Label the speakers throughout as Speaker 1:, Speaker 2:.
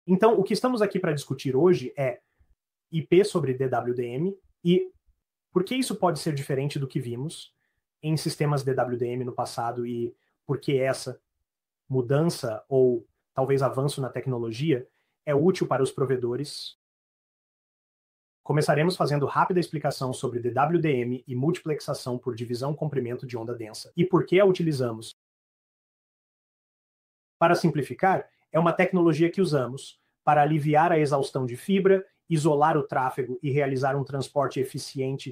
Speaker 1: Então, o que estamos aqui para discutir hoje é IP sobre DWDM e por que isso pode ser diferente do que vimos em sistemas DWDM no passado e por que essa mudança ou talvez avanço na tecnologia é útil para os provedores. Começaremos fazendo rápida explicação sobre DWDM e multiplexação por divisão-comprimento de onda densa e por que a utilizamos. Para simplificar, é uma tecnologia que usamos para aliviar a exaustão de fibra, isolar o tráfego e realizar um transporte eficiente.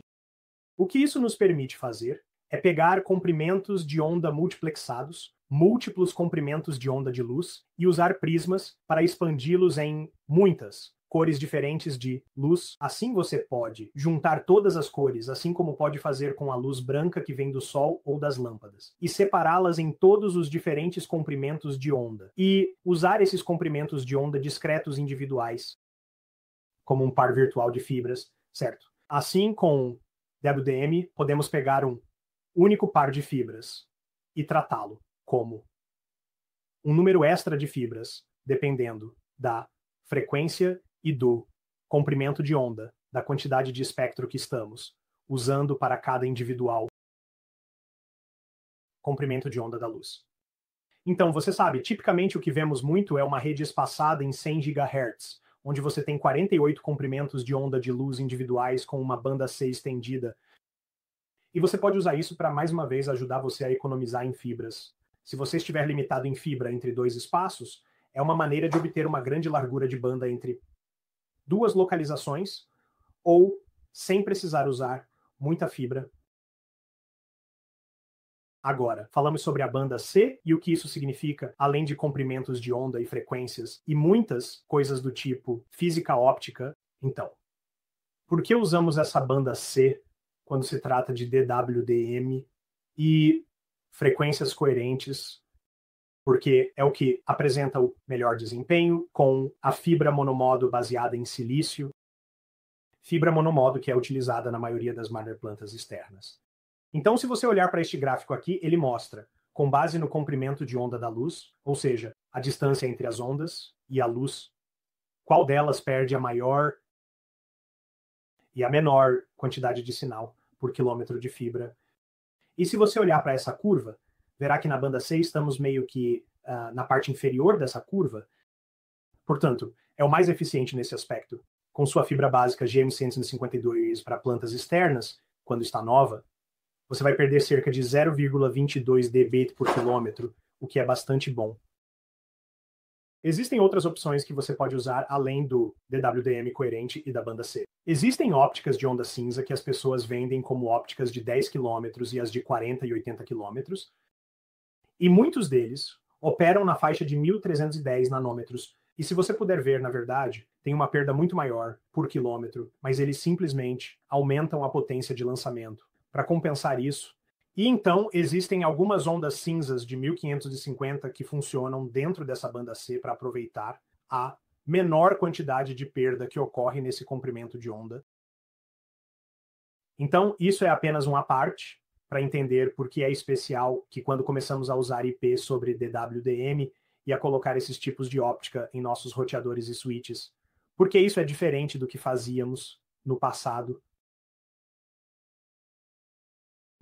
Speaker 1: O que isso nos permite fazer é pegar comprimentos de onda multiplexados, múltiplos comprimentos de onda de luz, e usar prismas para expandi-los em muitas cores diferentes de luz. Assim você pode juntar todas as cores, assim como pode fazer com a luz branca que vem do sol ou das lâmpadas, e separá-las em todos os diferentes comprimentos de onda, e usar esses comprimentos de onda discretos individuais, como um par virtual de fibras, certo? Assim, com DWDM, podemos pegar um único par de fibras e tratá-lo como um número extra de fibras, dependendo da frequência e do comprimento de onda, da quantidade de espectro que estamos usando para cada individual comprimento de onda da luz. Então, você sabe, tipicamente o que vemos muito é uma rede espaçada em 100 GHz, onde você tem 48 comprimentos de onda de luz individuais com uma banda C estendida. E você pode usar isso para, mais uma vez, ajudar você a economizar em fibras. Se você estiver limitado em fibra entre dois espaços, é uma maneira de obter uma grande largura de banda entre duas localizações, ou sem precisar usar muita fibra. Agora, falamos sobre a banda C e o que isso significa, além de comprimentos de onda e frequências, e muitas coisas do tipo física óptica. Então, por que usamos essa banda C quando se trata de DWDM e frequências coerentes? Porque é o que apresenta o melhor desempenho com a fibra monomodo baseada em silício, fibra monomodo que é utilizada na maioria das mother plantas externas. Então, se você olhar para este gráfico aqui, ele mostra, com base no comprimento de onda da luz, ou seja, a distância entre as ondas e a luz, qual delas perde a maior e a menor quantidade de sinal por quilômetro de fibra. E se você olhar para essa curva, verá que na banda C estamos meio que na parte inferior dessa curva. Portanto, é o mais eficiente nesse aspecto. Com sua fibra básica GM152 para plantas externas, quando está nova, você vai perder cerca de 0,22 dB por quilômetro, o que é bastante bom. Existem outras opções que você pode usar além do DWDM coerente e da banda C. Existem ópticas de onda cinza que as pessoas vendem como ópticas de 10 km e as de 40 e 80 km, e muitos deles operam na faixa de 1310 nanômetros. E se você puder ver, na verdade, tem uma perda muito maior por quilômetro, mas eles simplesmente aumentam a potência de lançamento. Para compensar isso, e então existem algumas ondas cinzas de 1550 que funcionam dentro dessa banda C para aproveitar a menor quantidade de perda que ocorre nesse comprimento de onda. Então, isso é apenas uma parte para entender por que é especial que quando começamos a usar IP sobre DWDM e a colocar esses tipos de óptica em nossos roteadores e switches, porque isso é diferente do que fazíamos no passado.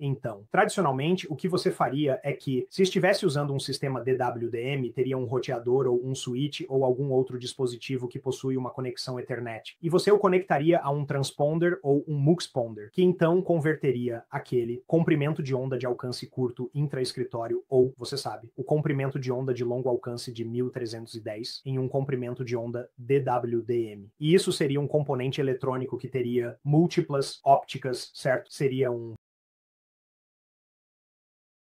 Speaker 1: Então, tradicionalmente, o que você faria é que, se estivesse usando um sistema DWDM, teria um roteador ou um switch ou algum outro dispositivo que possui uma conexão Ethernet. E você o conectaria a um transponder ou um muxponder, que então converteria aquele comprimento de onda de alcance curto intra-escritório, ou, você sabe, o comprimento de onda de longo alcance de 1310 em um comprimento de onda DWDM. E isso seria um componente eletrônico que teria múltiplas ópticas, certo? Seria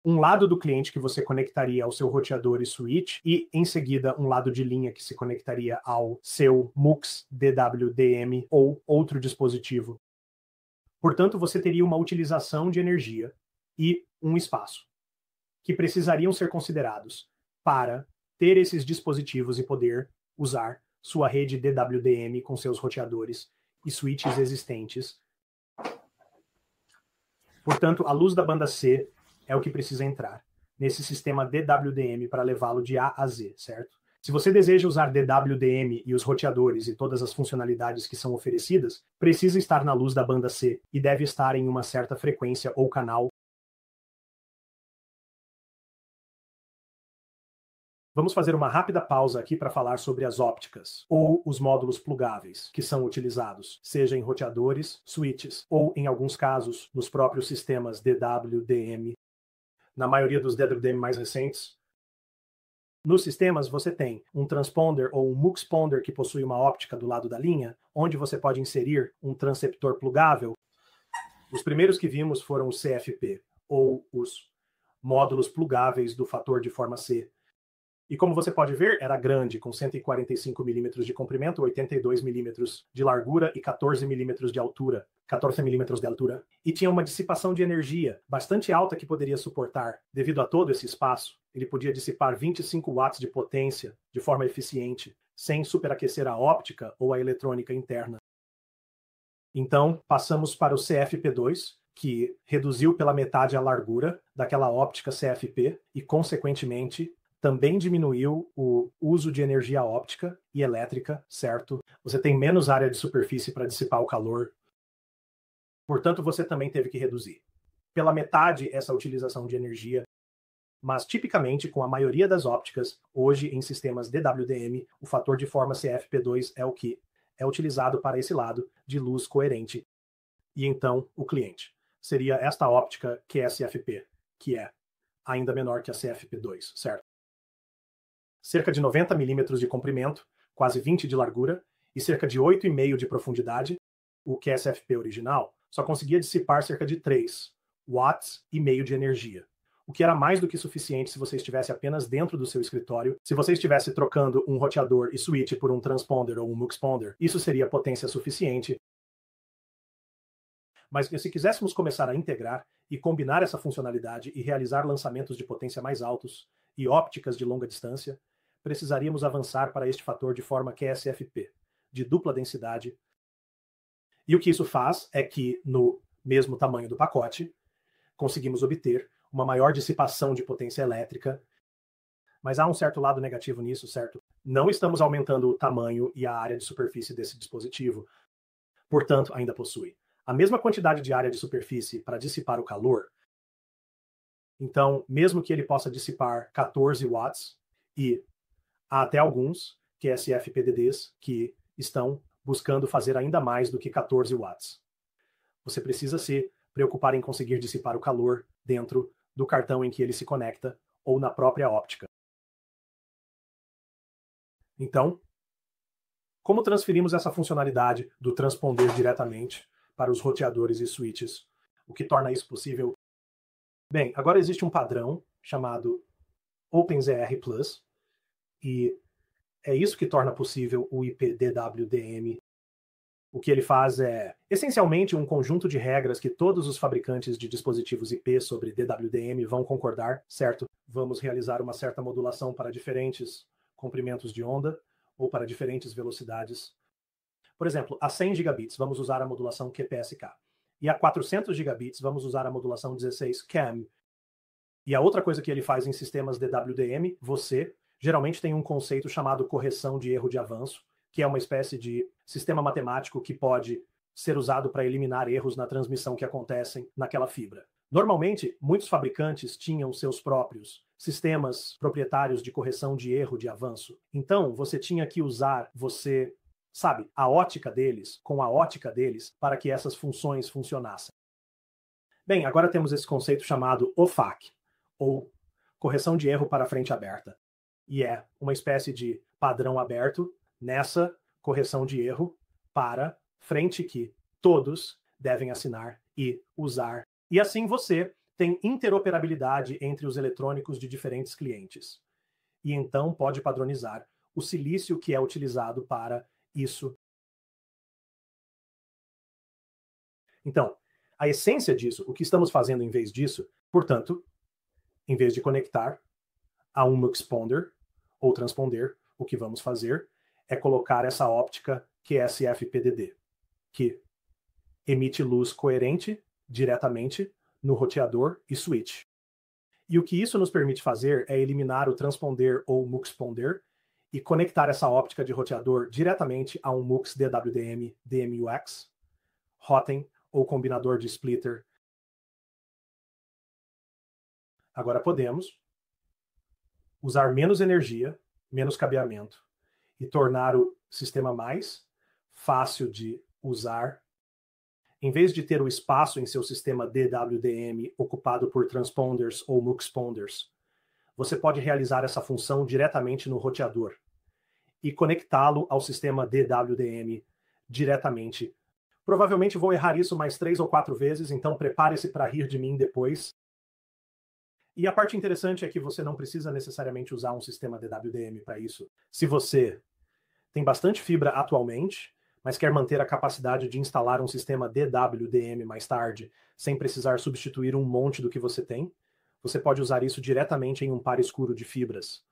Speaker 1: um lado do cliente que você conectaria ao seu roteador e switch, e em seguida um lado de linha que se conectaria ao seu MUX DWDM ou outro dispositivo. Portanto, você teria uma utilização de energia e um espaço que precisariam ser considerados para ter esses dispositivos e poder usar sua rede DWDM com seus roteadores e switches existentes. Portanto, a luz da banda C é o que precisa entrar nesse sistema DWDM para levá-lo de A a Z, certo? Se você deseja usar DWDM e os roteadores e todas as funcionalidades que são oferecidas, precisa estar na luz da banda C e deve estar em uma certa frequência ou canal. Vamos fazer uma rápida pausa aqui para falar sobre as ópticas, ou os módulos plugáveis, que são utilizados, seja em roteadores, switches, ou, em alguns casos, nos próprios sistemas DWDM. Na maioria dos DWDM mais recentes, nos sistemas você tem um transponder ou um muxponder que possui uma óptica do lado da linha, onde você pode inserir um transceptor plugável. Os primeiros que vimos foram os CFP, ou os módulos plugáveis do fator de forma C. E como você pode ver, era grande, com 145 milímetros de comprimento, 82 milímetros de largura e 14 milímetros de altura. 14 milímetros de altura. E tinha uma dissipação de energia bastante alta que poderia suportar, devido a todo esse espaço. Ele podia dissipar 25 watts de potência de forma eficiente, sem superaquecer a óptica ou a eletrônica interna. Então, passamos para o CFP2, que reduziu pela metade a largura daquela óptica CFP e, consequentemente, também diminuiu o uso de energia óptica e elétrica, certo? Você tem menos área de superfície para dissipar o calor. Portanto, você também teve que reduzir pela metade essa utilização de energia. Mas, tipicamente, com a maioria das ópticas, hoje em sistemas DWDM, o fator de forma CFP2 é o que é utilizado para esse lado de luz coerente. E então, o cliente seria esta óptica QSFP, que é ainda menor que a CFP2, certo? Cerca de 90 milímetros de comprimento, quase 20 de largura, e cerca de 8,5 de profundidade. O QSFP original só conseguia dissipar cerca de 3 watts e meio de energia, o que era mais do que suficiente se você estivesse apenas dentro do seu escritório. Se você estivesse trocando um roteador e switch por um transponder ou um muxponder, isso seria potência suficiente. Mas se quiséssemos começar a integrar e combinar essa funcionalidade e realizar lançamentos de potência mais altos e ópticas de longa distância, precisaríamos avançar para este fator de forma QSFP, de dupla densidade. E o que isso faz é que, no mesmo tamanho do pacote, conseguimos obter uma maior dissipação de potência elétrica. Mas há um certo lado negativo nisso, certo? Não estamos aumentando o tamanho e a área de superfície desse dispositivo. Portanto, ainda possui a mesma quantidade de área de superfície para dissipar o calor. Então, mesmo que ele possa dissipar 14 watts, e há até alguns QSFP-DDs que estão buscando fazer ainda mais do que 14 watts. Você precisa se preocupar em conseguir dissipar o calor dentro do cartão em que ele se conecta ou na própria óptica. Então, como transferimos essa funcionalidade do transponder diretamente para os roteadores e switches? O que torna isso possível? Bem, agora existe um padrão chamado OpenZR Plus, e é isso que torna possível o IP-DWDM. O que ele faz é, essencialmente, um conjunto de regras que todos os fabricantes de dispositivos IP sobre DWDM vão concordar, certo? Vamos realizar uma certa modulação para diferentes comprimentos de onda ou para diferentes velocidades. Por exemplo, a 100 gigabits vamos usar a modulação QPSK. E a 400 gigabits vamos usar a modulação 16 CAM. E a outra coisa que ele faz em sistemas DWDM, você geralmente tem um conceito chamado correção de erro de avanço, que é uma espécie de sistema matemático que pode ser usado para eliminar erros na transmissão que acontecem naquela fibra. Normalmente, muitos fabricantes tinham seus próprios sistemas proprietários de correção de erro de avanço. Então, você tinha que usar, a ótica deles, com a ótica deles, para que essas funções funcionassem. Bem, agora temos esse conceito chamado OFAC, ou correção de erro para frente aberta. E é uma espécie de padrão aberto nessa correção de erro para frente que todos devem assinar e usar. E assim você tem interoperabilidade entre os eletrônicos de diferentes clientes. E então pode padronizar o silício que é utilizado para isso. Então, a essência disso, o que estamos fazendo em vez disso, portanto, em vez de conectar a um muxponder ou transponder, o que vamos fazer é colocar essa óptica QSFP-DD, que emite luz coerente diretamente no roteador e switch. E o que isso nos permite fazer é eliminar o transponder ou muxponder e conectar essa óptica de roteador diretamente a um MUX DWDM DMUX, Rotem ou combinador de splitter. Agora podemos usar menos energia, menos cabeamento e tornar o sistema mais fácil de usar. Em vez de ter o espaço em seu sistema DWDM ocupado por transponders ou muxponders, você pode realizar essa função diretamente no roteador e conectá-lo ao sistema DWDM diretamente. Provavelmente vou errar isso mais 3 ou 4 vezes, então prepare-se para rir de mim depois. E a parte interessante é que você não precisa necessariamente usar um sistema DWDM para isso. Se você tem bastante fibra atualmente, mas quer manter a capacidade de instalar um sistema DWDM mais tarde, sem precisar substituir um monte do que você tem, você pode usar isso diretamente em um par escuro de fibras.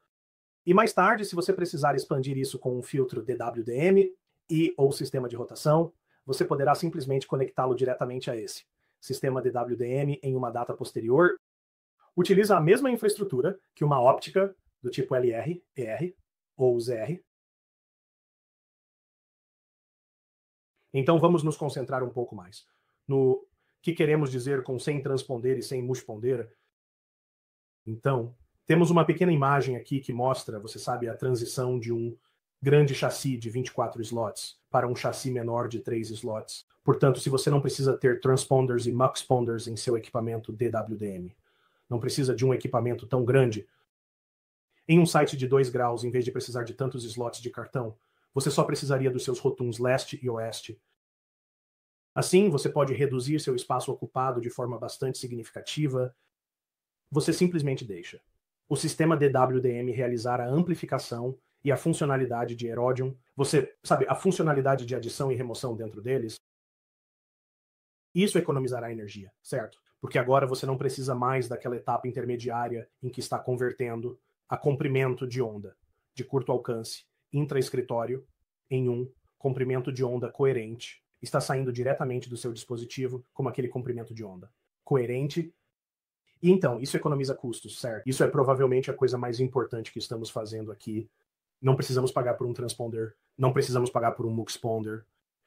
Speaker 1: E mais tarde, se você precisar expandir isso com um filtro DWDM e ou sistema de rotação, você poderá simplesmente conectá-lo diretamente a esse sistema DWDM em uma data posterior. Utiliza a mesma infraestrutura que uma óptica do tipo LR, ER ou ZR. Então vamos nos concentrar um pouco mais no que queremos dizer com sem transponder e sem muxponder. Então, temos uma pequena imagem aqui que mostra, você sabe, a transição de um grande chassi de 24 slots para um chassi menor de 3 slots. Portanto, se você não precisa ter transponders e muxponders em seu equipamento DWDM, não precisa de um equipamento tão grande, em um site de 2 graus, em vez de precisar de tantos slots de cartão, você só precisaria dos seus rotuns leste e oeste. Assim, você pode reduzir seu espaço ocupado de forma bastante significativa. Você simplesmente deixa o sistema DWDM realizar a amplificação e a funcionalidade de Herodium. Você sabe, a funcionalidade de adição e remoção dentro deles. Isso economizará energia, certo? Porque agora você não precisa mais daquela etapa intermediária em que está convertendo a comprimento de onda de curto alcance intra-escritório em um comprimento de onda coerente. Está saindo diretamente do seu dispositivo como aquele comprimento de onda coerente. E então, isso economiza custos, certo? Isso é provavelmente a coisa mais importante que estamos fazendo aqui. Não precisamos pagar por um transponder, não precisamos pagar por um muxponder.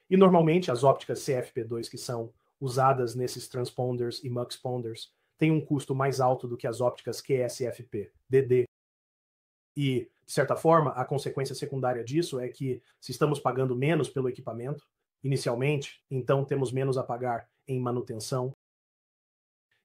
Speaker 1: E normalmente as ópticas CFP2 que são usadas nesses transponders e muxponders têm um custo mais alto do que as ópticas QSFP, DD. E, de certa forma, a consequência secundária disso é que, se estamos pagando menos pelo equipamento, inicialmente, então temos menos a pagar em manutenção.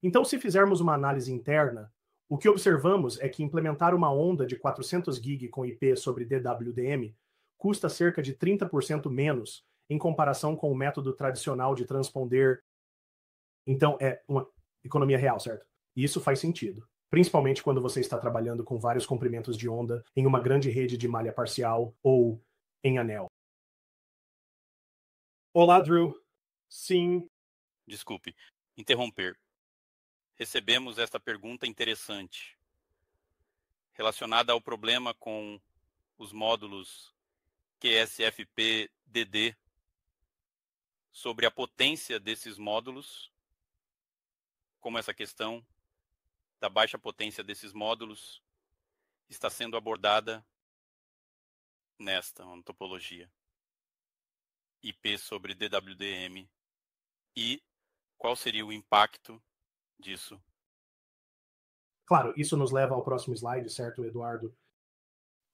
Speaker 1: Então, se fizermos uma análise interna, o que observamos é que implementar uma onda de 400 GB com IP sobre DWDM custa cerca de 30% menos em comparação com o método tradicional de transponder. Então, é uma economia real, certo? E isso faz sentido, principalmente quando você está trabalhando com vários comprimentos de onda em uma grande rede de malha parcial ou em anel. Olá, Drew. Sim.
Speaker 2: Desculpe, interromper. Recebemos esta pergunta interessante, relacionada ao problema com os módulos QSFP-DD, sobre a potência desses módulos, como essa questão da baixa potência desses módulos está sendo abordada nesta topologia IP sobre DWDM e qual seria o impacto disso.
Speaker 1: Claro, isso nos leva ao próximo slide, certo, Eduardo?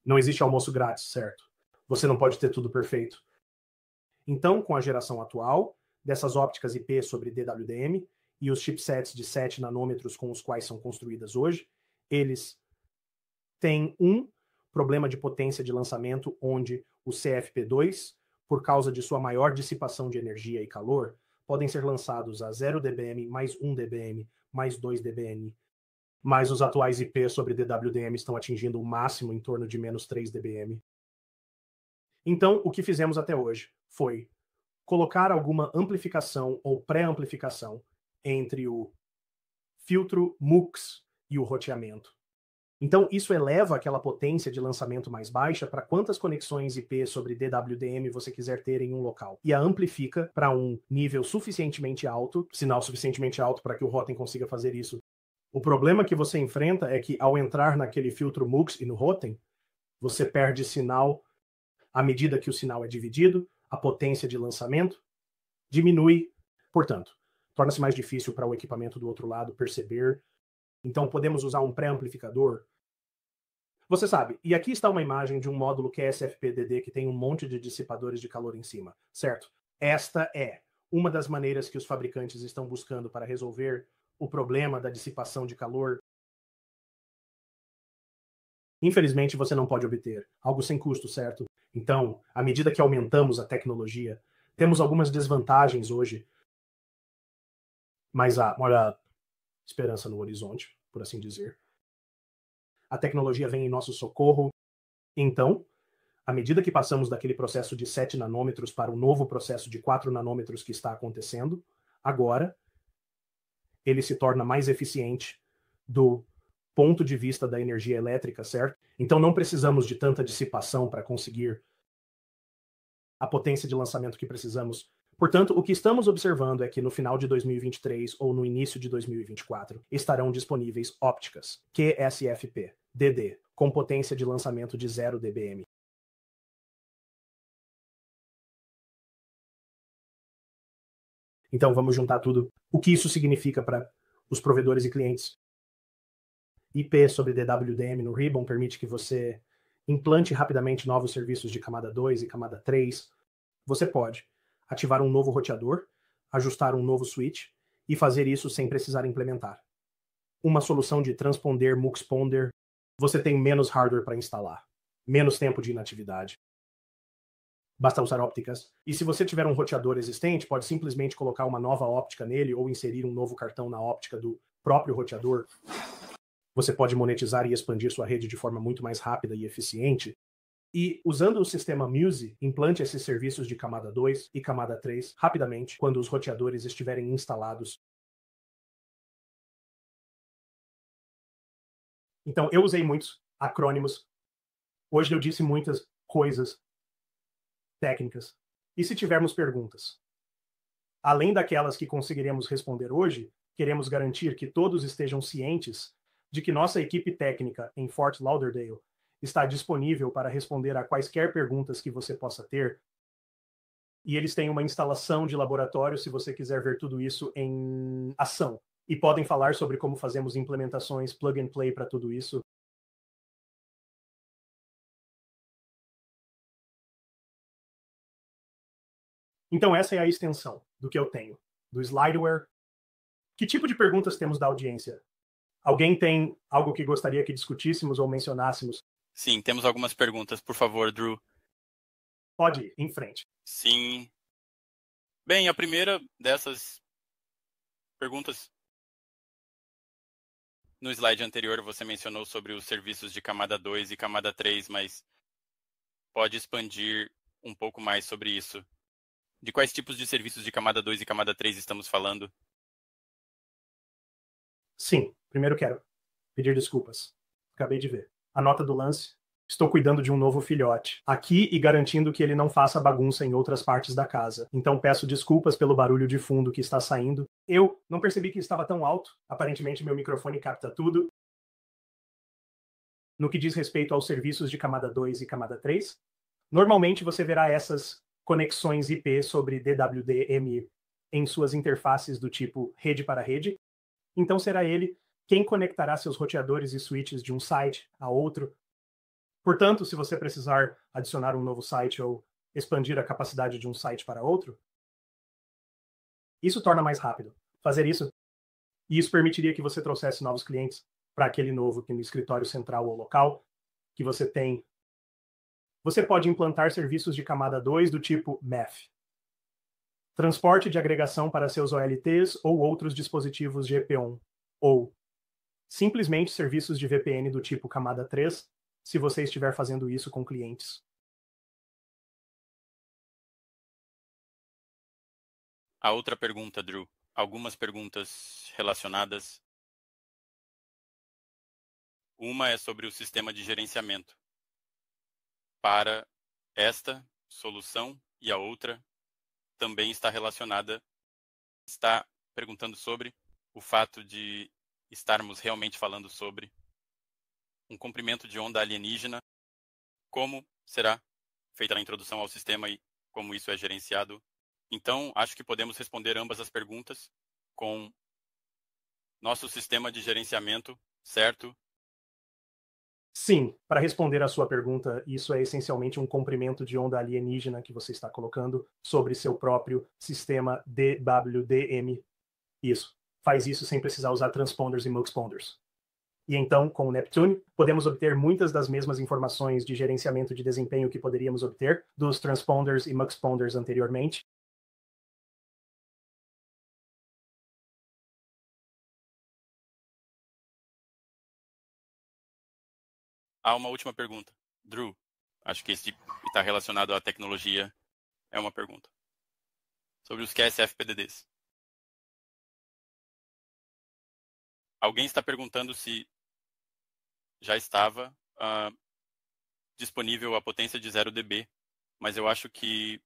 Speaker 1: Não existe almoço grátis, certo? Você não pode ter tudo perfeito. Então, com a geração atual dessas ópticas IP sobre DWDM e os chipsets de 7 nanômetros com os quais são construídas hoje, eles têm um problema de potência de lançamento onde o CFP2, por causa de sua maior dissipação de energia e calor, podem ser lançados a 0 dBm, mais 1 dBm, mais 2 dBm, mas os atuais IP sobre DWDM estão atingindo o máximo em torno de menos 3 dBm. Então, o que fizemos até hoje foi colocar alguma amplificação ou pré-amplificação entre o filtro MUX e o roteamento. Então, isso eleva aquela potência de lançamento mais baixa para quantas conexões IP sobre DWDM você quiser ter em um local. E a amplifica para um nível suficientemente alto, sinal suficientemente alto para que o Rotem consiga fazer isso. O problema que você enfrenta é que, ao entrar naquele filtro MUX e no Rotem, Você perde sinal à medida que o sinal é dividido, a potência de lançamento diminui, portanto, torna-se mais difícil para o equipamento do outro lado perceber. Então, podemos usar um pré-amplificador. Você sabe, e aqui está uma imagem de um módulo QSFP-DD que tem um monte de dissipadores de calor em cima, certo? Esta é uma das maneiras que os fabricantes estão buscando para resolver o problema da dissipação de calor. Infelizmente, você não pode obter algo sem custo, certo? Então, à medida que aumentamos a tecnologia, temos algumas desvantagens hoje, mas há, olha, esperança no horizonte, por assim dizer. A tecnologia vem em nosso socorro. Então, à medida que passamos daquele processo de 7 nanômetros para o novo processo de 4 nanômetros que está acontecendo, agora ele se torna mais eficiente do ponto de vista da energia elétrica, certo? Então não precisamos de tanta dissipação para conseguir a potência de lançamento que precisamos. Portanto, o que estamos observando é que no final de 2023 ou no início de 2024 estarão disponíveis ópticas QSFP-DD com potência de lançamento de 0 dBm. Então vamos juntar tudo. O que isso significa para os provedores e clientes? IP sobre DWDM no Ribbon permite que você implante rapidamente novos serviços de camada 2 e camada 3. Você pode ativar um novo roteador, ajustar um novo switch e fazer isso sem precisar implementar. Uma solução de transponder muxponder, você tem menos hardware para instalar, menos tempo de inatividade. Basta usar ópticas. E se você tiver um roteador existente, pode simplesmente colocar uma nova óptica nele ou inserir um novo cartão na óptica do próprio roteador. Você pode monetizar e expandir sua rede de forma muito mais rápida e eficiente. E, usando o sistema Muse, implante esses serviços de camada 2 e camada 3 rapidamente quando os roteadores estiverem instalados. Então, eu usei muitos acrônimos. Hoje eu disse muitas coisas técnicas. E se tivermos perguntas? Além daquelas que conseguiremos responder hoje, queremos garantir que todos estejam cientes de que nossa equipe técnica em Fort Lauderdale está disponível para responder a quaisquer perguntas que você possa ter. E eles têm uma instalação de laboratório se você quiser ver tudo isso em ação. E podem falar sobre como fazemos implementações plug and play para tudo isso. Então essa é a extensão do que eu tenho, do Slideware. Que tipo de perguntas temos da audiência? Alguém tem algo que gostaria que discutíssemos ou mencionássemos?
Speaker 2: Sim, temos algumas perguntas, por favor, Drew.
Speaker 1: Pode ir, em frente.
Speaker 2: Sim. Bem, a primeira dessas perguntas, no slide anterior você mencionou sobre os serviços de camada 2 e camada 3, mas pode expandir um pouco mais sobre isso. De quais tipos de serviços de camada 2 e camada 3 estamos falando?
Speaker 1: Sim, primeiro quero pedir desculpas. Acabei de ver. A nota do lance. Estou cuidando de um novo filhote aqui e garantindo que ele não faça bagunça em outras partes da casa. Então peço desculpas pelo barulho de fundo que está saindo. Eu não percebi que estava tão alto. Aparentemente meu microfone capta tudo. No que diz respeito aos serviços de camada 2 e camada 3, normalmente você verá essas conexões IP sobre DWDM em suas interfaces do tipo rede para rede. Então será ele quem conectará seus roteadores e switches de um site a outro. Portanto, se você precisar adicionar um novo site ou expandir a capacidade de um site para outro, isso torna mais rápido fazer isso. E isso permitiria que você trouxesse novos clientes para aquele novo que no escritório central ou local que você tem. Você pode implantar serviços de camada 2 do tipo MEF. Transporte de agregação para seus OLTs ou outros dispositivos GPON. Ou simplesmente serviços de VPN do tipo camada 3, se você estiver fazendo isso com clientes.
Speaker 2: A outra pergunta, Drew. Algumas perguntas relacionadas. Uma é sobre o sistema de gerenciamento. Para esta solução e a outra também está relacionada, está perguntando sobre o fato de estarmos realmente falando sobre um comprimento de onda alienígena como será feita a introdução ao sistema e como isso é gerenciado. Então, acho que podemos responder ambas as perguntas com nosso sistema de gerenciamento, certo?
Speaker 1: Sim, para responder à sua pergunta, isso é essencialmente um comprimento de onda alienígena que você está colocando sobre seu próprio sistema DWDM. Isso. Faz isso sem precisar usar transponders e muxponders. E então, com o Neptune, podemos obter muitas das mesmas informações de gerenciamento de desempenho que poderíamos obter dos transponders e muxponders anteriormente.
Speaker 2: Há uma última pergunta. Drew, acho que esse está relacionado à tecnologia, é uma pergunta. Sobre os QSF-PDDs. Alguém está perguntando se já estava disponível a potência de 0 dB, mas eu acho que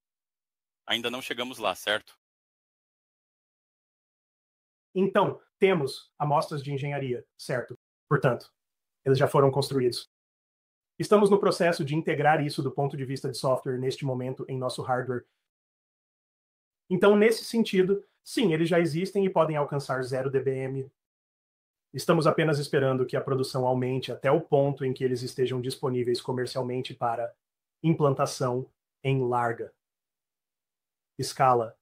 Speaker 2: ainda não chegamos lá, certo?
Speaker 1: Então, temos amostras de engenharia, certo? Portanto, eles já foram construídos. Estamos no processo de integrar isso do ponto de vista de software neste momento em nosso hardware. Então, nesse sentido, sim, eles já existem e podem alcançar 0 dBm. Estamos apenas esperando que a produção aumente até o ponto em que eles estejam disponíveis comercialmente para implantação em larga escala.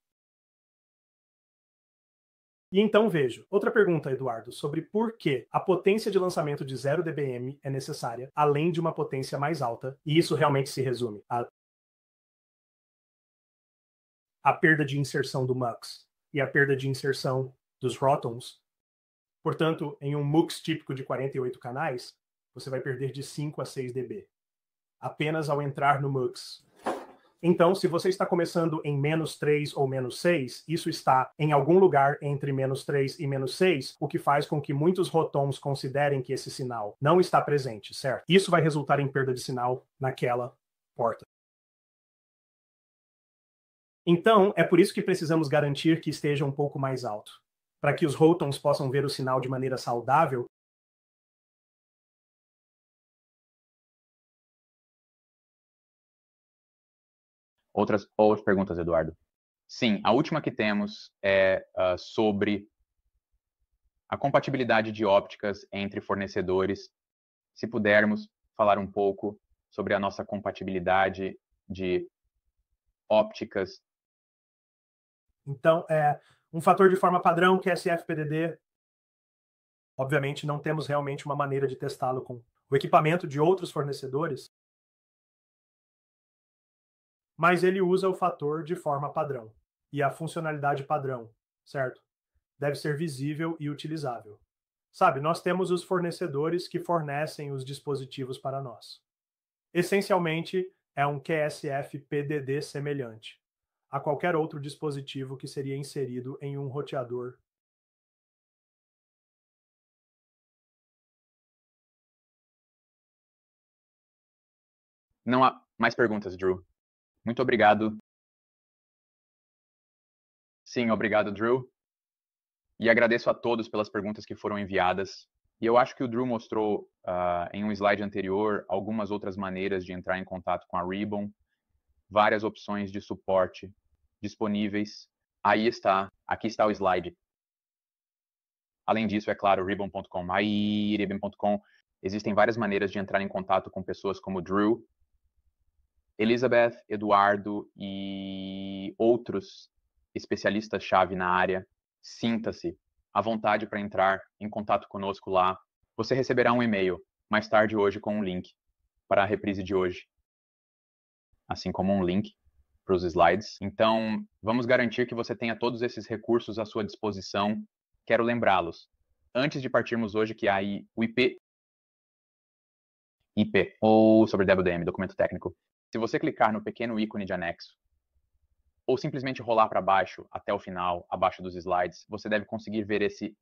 Speaker 1: E então vejo. Outra pergunta, Eduardo, sobre por que a potência de lançamento de 0 dBm é necessária, além de uma potência mais alta, e isso realmente se resume a perda de inserção do mux e a perda de inserção dos rótons. Portanto, em um mux típico de 48 canais, você vai perder de 5 a 6 dB, apenas ao entrar no mux. Então, se você está começando em -3 ou -6, isso está em algum lugar entre -3 e -6, o que faz com que muitos rotons considerem que esse sinal não está presente, certo? Isso vai resultar em perda de sinal naquela porta. Então, é por isso que precisamos garantir que esteja um pouco mais alto, para que os rotons possam ver o sinal de maneira saudável.
Speaker 3: Outras perguntas, Eduardo? Sim, a última que temos é sobre a compatibilidade de ópticas entre fornecedores. Se pudermos falar um pouco sobre a nossa compatibilidade de ópticas.
Speaker 1: Então, um fator de forma padrão, QSF-PDD. Obviamente, não temos realmente uma maneira de testá-lo com o equipamento de outros fornecedores, mas ele usa o fator de forma padrão. E a funcionalidade padrão, certo? Deve ser visível e utilizável. Sabe, nós temos os fornecedores que fornecem os dispositivos para nós. Essencialmente, é um QSF-PDD semelhante a qualquer outro dispositivo que seria inserido em um roteador.
Speaker 3: Não há mais perguntas, Drew. Muito obrigado. Sim, obrigado, Drew. E agradeço a todos pelas perguntas que foram enviadas. E eu acho que o Drew mostrou em um slide anterior algumas outras maneiras de entrar em contato com a Ribbon, várias opções de suporte disponíveis. Aí está, aqui está o slide. Além disso, é claro, ribbon.com, ribbon.com, existem várias maneiras de entrar em contato com pessoas como Drew, Elizabeth, Eduardo e outros especialistas-chave na área. Sinta-se à vontade para entrar em contato conosco lá. Você receberá um e-mail mais tarde hoje com um link para a reprise de hoje, assim como um link para os slides. Então, vamos garantir que você tenha todos esses recursos à sua disposição. Quero lembrá-los, antes de partirmos hoje, que há o IP ou sobre WDM, documento técnico. Se você clicar no pequeno ícone de anexo, ou simplesmente rolar para baixo até o final, abaixo dos slides, você deve conseguir ver esse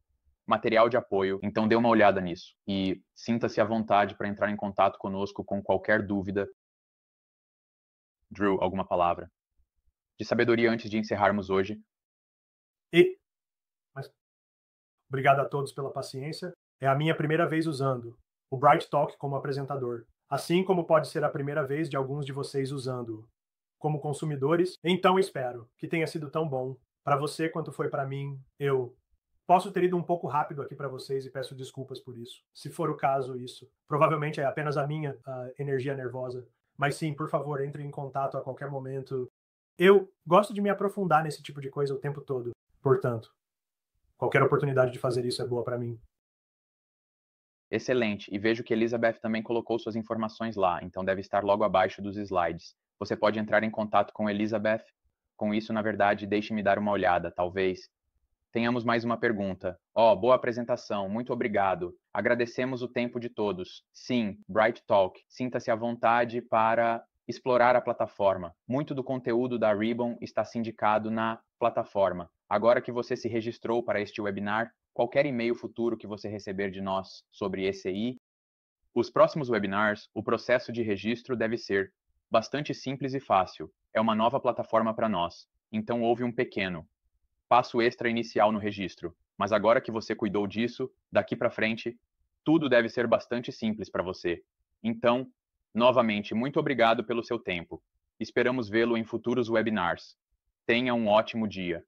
Speaker 3: material de apoio. Então dê uma olhada nisso e sinta-se à vontade para entrar em contato conosco com qualquer dúvida. Drew, alguma palavra de sabedoria antes de encerrarmos hoje?
Speaker 1: Obrigado a todos pela paciência. É a minha primeira vez usando o BrightTalk como apresentador. assim como pode ser a primeira vez de alguns de vocês usando-o. Como consumidores, então espero que tenha sido tão bom para você quanto foi para mim. Eu posso ter ido um pouco rápido aqui para vocês e peço desculpas por isso. Se for o caso, isso provavelmente é apenas a minha energia nervosa. Mas sim, por favor, entre em contato a qualquer momento. Eu gosto de me aprofundar nesse tipo de coisa o tempo todo. Portanto, qualquer oportunidade de fazer isso é boa para mim.
Speaker 3: Excelente. E vejo que Elizabeth também colocou suas informações lá, então deve estar logo abaixo dos slides. Você pode entrar em contato com Elizabeth. Com isso, na verdade, deixe-me dar uma olhada, talvez. Tenhamos mais uma pergunta. Boa apresentação, muito obrigado. Agradecemos o tempo de todos. Sim, Bright Talk. Sinta-se à vontade para explorar a plataforma. Muito do conteúdo da Ribbon está sindicado na plataforma. Agora que você se registrou para este webinar, qualquer e-mail futuro que você receber de nós sobre ECI, os próximos webinars, o processo de registro deve ser bastante simples e fácil. É uma nova plataforma para nós. Então houve um pequeno passo extra inicial no registro. Mas agora que você cuidou disso, daqui para frente, tudo deve ser bastante simples para você. Então, novamente, muito obrigado pelo seu tempo. Esperamos vê-lo em futuros webinars. Tenha um ótimo dia.